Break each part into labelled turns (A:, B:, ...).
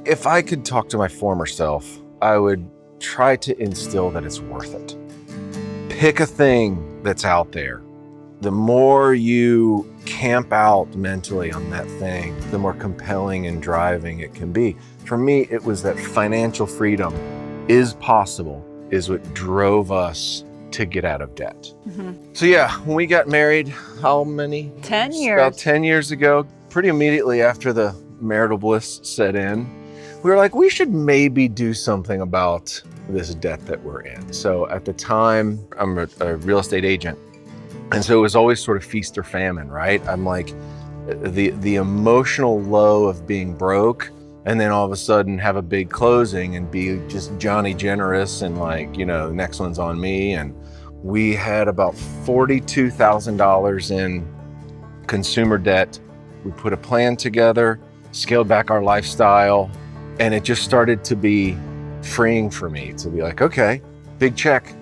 A: If I could talk to my former self, I would try to instill that it's worth it. Pick a thing that's out there. The more you camp out mentally on that thing, the more compelling and driving it can be. For me, it was that financial freedom is possible, is what drove us to get out of debt. So yeah, when we got married, how many?
B: 10 years.
A: About 10 years ago, pretty immediately after the marital bliss set in, we were like, we should maybe do something about this debt that we're in. So at the time, I'm a real estate agent. And so it was always sort of feast or famine, right? I'm like, the emotional low of being broke, and then all of a sudden have a big closing and be just Johnny generous and like, you know, the next one's on me. And we had about $42,000 in consumer debt. We put a plan together, scaled back our lifestyle, and it just started to be freeing for me to be like, okay, big check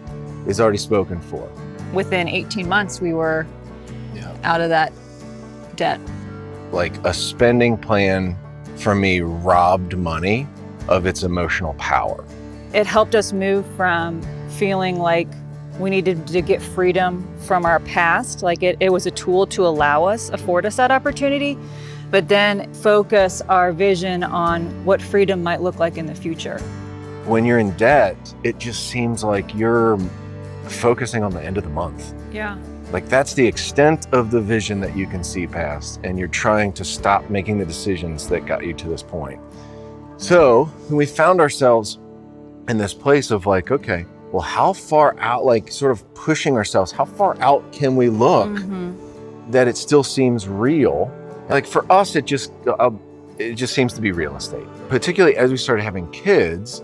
A: is already spoken for.
B: Within 18 months, we were out of that debt.
A: Like a spending plan for me robbed money of its emotional power.
B: It helped us move from feeling like we needed to get freedom from our past, like it was a tool to afford us that opportunity, but then focus our vision on what freedom might look like in the future.
A: When you're in debt, it just seems like you're focusing on the end of the month.
B: Yeah.
A: Like that's the extent of the vision that you can see past, and you're trying to stop making the decisions that got you to this point. So we found ourselves in this place of like, okay, well, how far out, like sort of pushing ourselves, how far out can we look that it still seems real? Like for us, it just seems to be real estate. Particularly as we started having kids,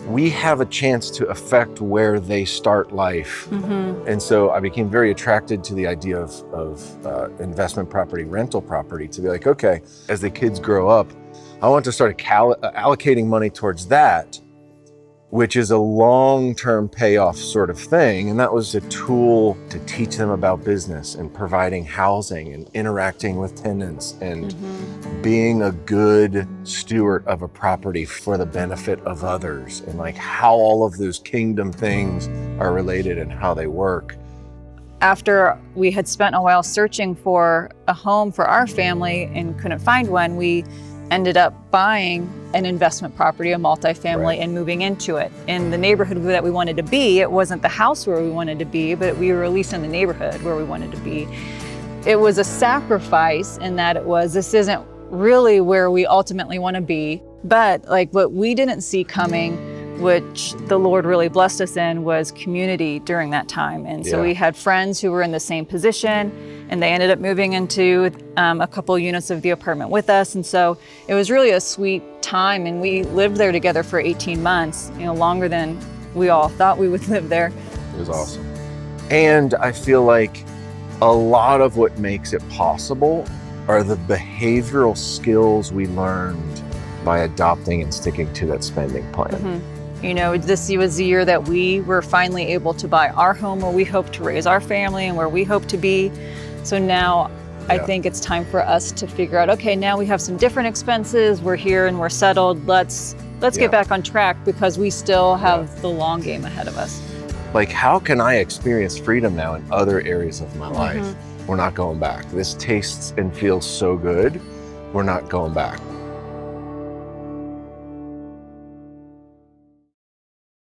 A: we have a chance to affect where they start life. And so I became very attracted to the idea of investment property, rental property, to be like, okay, as the kids grow up, I want to start allocating money towards that, which is a long-term payoff sort of thing. And that was a tool to teach them about business and providing housing and interacting with tenants and being a good steward of a property for the benefit of others, and like how all of those kingdom things are related and how they work.
B: After we had spent a while searching for a home for our family and couldn't find one, we ended up buying an investment property, a multifamily, and moving into it. In the neighborhood that we wanted to be, it wasn't the house where we wanted to be, but we were at least in the neighborhood where we wanted to be. It was a sacrifice in that this isn't really where we ultimately want to be, but like what we didn't see coming, which the Lord really blessed us in, was community during that time. And so we had friends who were in the same position, and they ended up moving into a couple units of the apartment with us. And so it was really a sweet time, and we lived there together for 18 months, longer than we all thought we would live there.
A: It was awesome. And I feel like a lot of what makes it possible are the behavioral skills we learned by adopting and sticking to that spending plan.
B: This was the year that we were finally able to buy our home where we hope to raise our family and where we hope to be. So now I think it's time for us to figure out, okay, now we have some different expenses. We're here and we're settled. Let's get back on track, because we still have the long game ahead of us.
A: Like, how can I experience freedom now in other areas of my life? We're not going back. This tastes and feels so good. We're not going back.